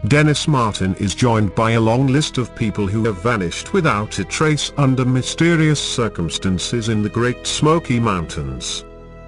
Dennis Martin is joined by a long list of people who have vanished without a trace under mysterious circumstances in the Great Smoky Mountains.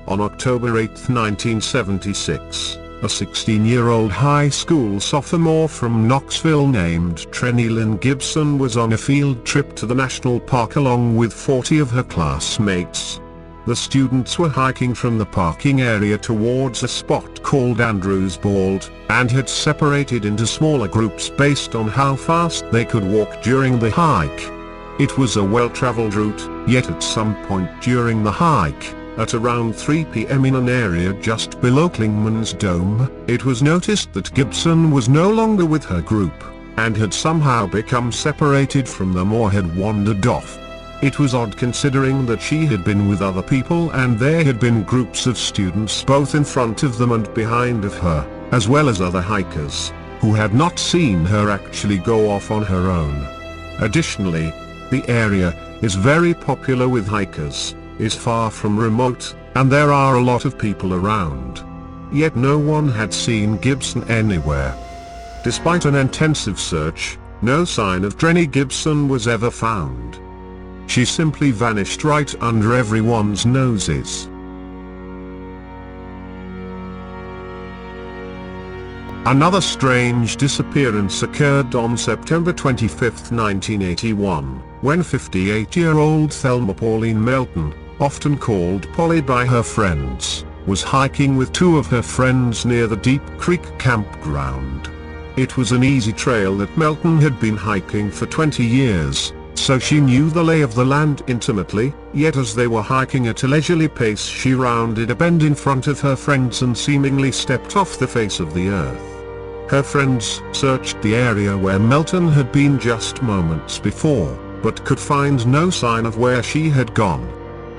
On October 8, 1976, a 16-year-old high school sophomore from Knoxville named Trenny Lynn Gibson was on a field trip to the national park along with 40 of her classmates. The students were hiking from the parking area towards a spot called Andrews Bald, and had separated into smaller groups based on how fast they could walk during the hike. It was a well-traveled route, yet at some point during the hike, at around 3 p.m. in an area just below Klingman's Dome, it was noticed that Gibson was no longer with her group, and had somehow become separated from them or had wandered off. It was odd considering that she had been with other people and there had been groups of students both in front of them and behind of her, as well as other hikers, who had not seen her actually go off on her own. Additionally, the area is very popular with hikers, is far from remote, and there are a lot of people around. Yet no one had seen Gibson anywhere. Despite an intensive search, no sign of Trenny Gibson was ever found. She simply vanished right under everyone's noses. Another strange disappearance occurred on September 25, 1981, when 58-year-old Thelma Pauline Melton, often called Polly by her friends, was hiking with 2 of her friends near the Deep Creek campground. It was an easy trail that Melton had been hiking for 20 years, so she knew the lay of the land intimately, yet as they were hiking at a leisurely pace she rounded a bend in front of her friends and seemingly stepped off the face of the earth. Her friends searched the area where Melton had been just moments before, but could find no sign of where she had gone.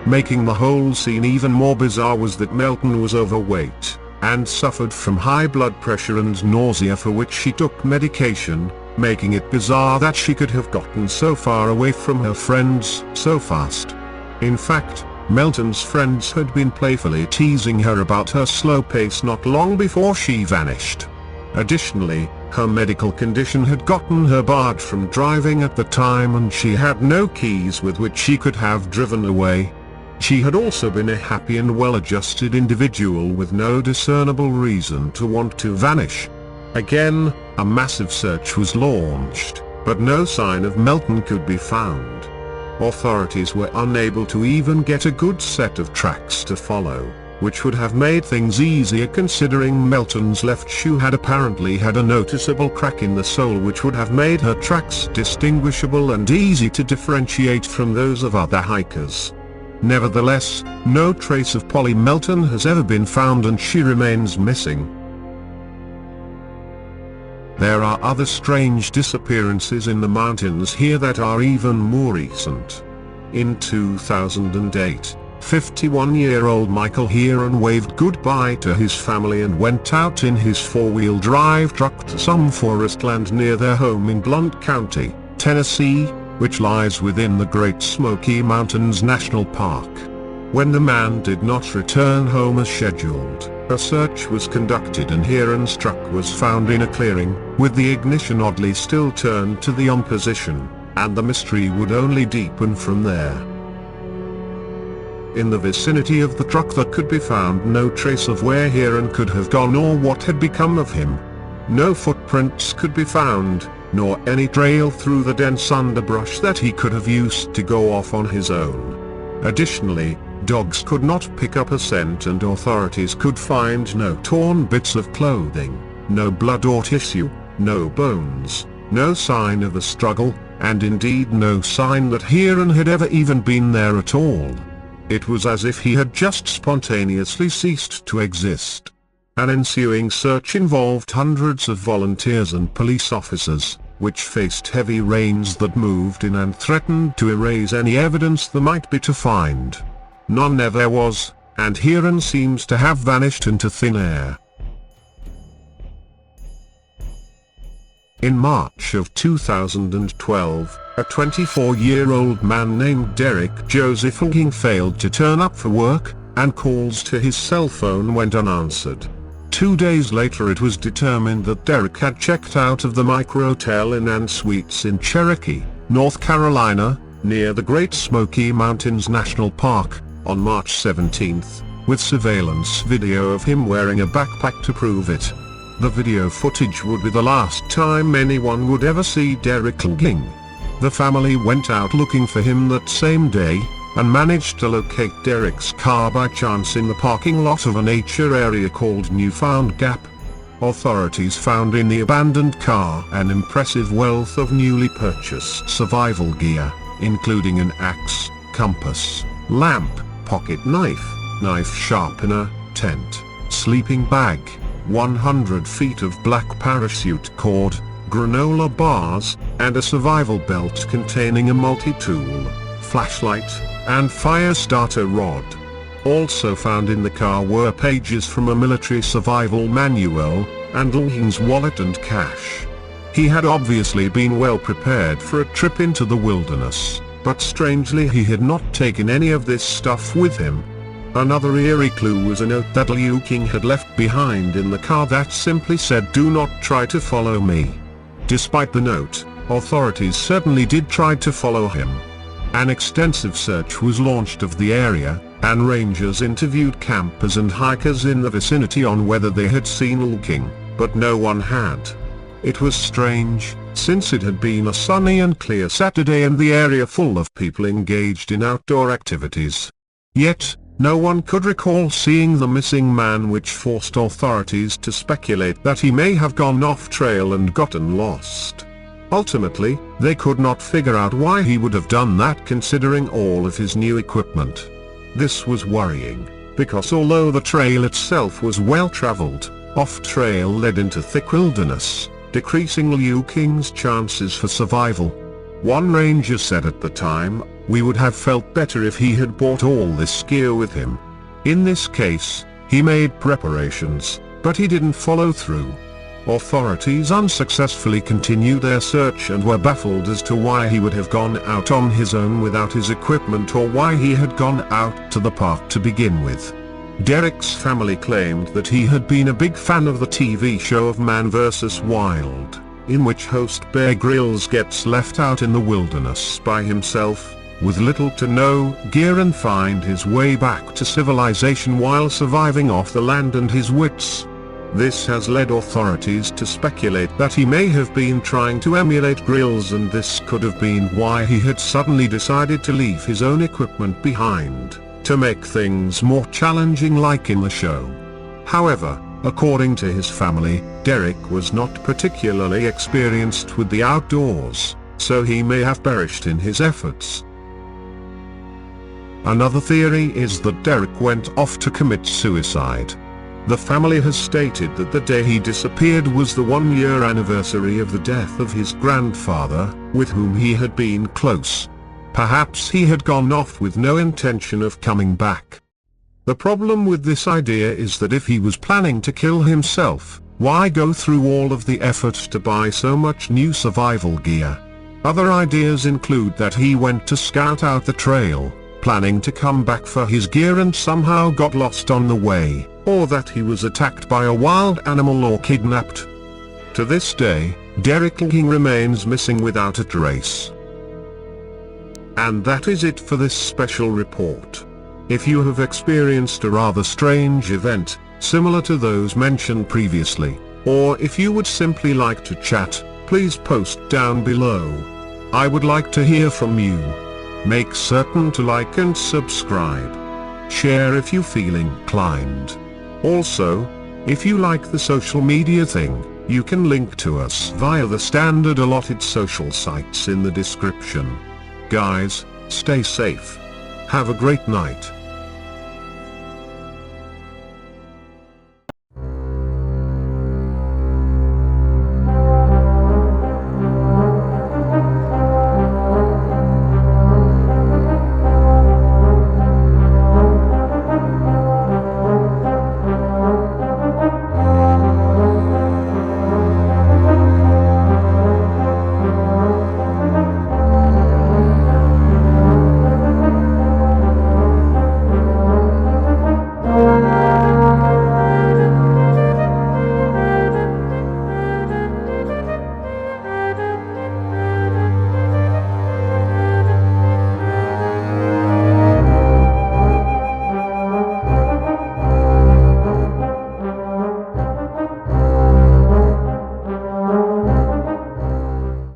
Making the whole scene even more bizarre was that Melton was overweight, and suffered from high blood pressure and nausea for which she took medication, making it bizarre that she could have gotten so far away from her friends so fast. In fact, Melton's friends had been playfully teasing her about her slow pace not long before she vanished. Additionally, her medical condition had gotten her barred from driving at the time and she had no keys with which she could have driven away. She had also been a happy and well-adjusted individual with no discernible reason to want to vanish. Again, a massive search was launched, but no sign of Melton could be found. Authorities were unable to even get a good set of tracks to follow, which would have made things easier considering Melton's left shoe had apparently had a noticeable crack in the sole which would have made her tracks distinguishable and easy to differentiate from those of other hikers. Nevertheless, no trace of Polly Melton has ever been found and she remains missing. There are other strange disappearances in the mountains here that are even more recent. In 2008, 51-year-old Michael Hearon waved goodbye to his family and went out in his four-wheel drive truck to some forest land near their home in Blount County, Tennessee, which lies within the Great Smoky Mountains National Park. When the man did not return home as scheduled, a search was conducted and Hearon's truck was found in a clearing, with the ignition oddly still turned to the on position, and the mystery would only deepen from there. In the vicinity of the truck there could be found no trace of where Hearon could have gone or what had become of him. No footprints could be found, nor any trail through the dense underbrush that he could have used to go off on his own. Additionally, dogs could not pick up a scent and authorities could find no torn bits of clothing, no blood or tissue, no bones, no sign of a struggle, and indeed no sign that Hearon had ever even been there at all. It was as if he had just spontaneously ceased to exist. An ensuing search involved hundreds of volunteers and police officers, which faced heavy rains that moved in and threatened to erase any evidence there might be to find. None ever was, and Hearon seems to have vanished into thin air. In March of 2012, a 24-year-old man named Derek Joseph Luekin failed to turn up for work, and calls to his cell phone went unanswered. 2 2 days later it was determined that Derek had checked out of the microhotel Inn and Suites in Cherokee, North Carolina, near the Great Smoky Mountains National Park, on March 17, with surveillance video of him wearing a backpack to prove it. The video footage would be the last time anyone would ever see Derek Lueking. The family went out looking for him that same day, and managed to locate Derek's car by chance in the parking lot of a nature area called Newfound Gap. Authorities found in the abandoned car an impressive wealth of newly purchased survival gear, including an axe, compass, lamp, pocket knife, knife sharpener, tent, sleeping bag, 100 feet of black parachute cord, granola bars, and a survival belt containing a multi-tool, flashlight, and fire starter rod. Also found in the car were pages from a military survival manual, and Lueking's wallet and cash. He had obviously been well prepared for a trip into the wilderness, but strangely he had not taken any of this stuff with him. Another eerie clue was a note that Lueking had left behind in the car that simply said, "Do not try to follow me." Despite the note, authorities certainly did try to follow him. An extensive search was launched of the area, and rangers interviewed campers and hikers in the vicinity on whether they had seen Lueking, but no one had. It was strange, since it had been a sunny and clear Saturday and the area full of people engaged in outdoor activities. Yet, no one could recall seeing the missing man, which forced authorities to speculate that he may have gone off trail and gotten lost. Ultimately, they could not figure out why he would have done that considering all of his new equipment. This was worrying, because although the trail itself was well traveled, off-trail led into thick wilderness, decreasing Lueking's chances for survival. One ranger said at the time, "We would have felt better if he had brought all this gear with him." In this case, he made preparations, but he didn't follow through. Authorities unsuccessfully continued their search and were baffled as to why he would have gone out on his own without his equipment, or why he had gone out to the park to begin with. Derek's family claimed that he had been a big fan of the TV show of Man vs. Wild, in which host Bear Grylls gets left out in the wilderness by himself, with little to no gear, and find his way back to civilization while surviving off the land and his wits. This has led authorities to speculate that he may have been trying to emulate Grylls, and this could have been why he had suddenly decided to leave his own equipment behind, to make things more challenging like in the show. However, according to his family, Derek was not particularly experienced with the outdoors, so he may have perished in his efforts. Another theory is that Derek went off to commit suicide. The family has stated that the day he disappeared was the 1-year anniversary of the death of his grandfather, with whom he had been close. Perhaps he had gone off with no intention of coming back. The problem with this idea is that if he was planning to kill himself, why go through all of the effort to buy so much new survival gear? Other ideas include that he went to scout out the trail, planning to come back for his gear, and somehow got lost on the way, or that he was attacked by a wild animal or kidnapped. To this day, Derek Lueking remains missing without a trace. And that is it for this special report. If you have experienced a rather strange event, similar to those mentioned previously, or if you would simply like to chat, please post down below. I would like to hear from you. Make certain to like and subscribe. Share if you feel inclined. Also, if you like the social media thing, you can link to us via the standard allotted social sites in the description. Guys, stay safe. Have a great night.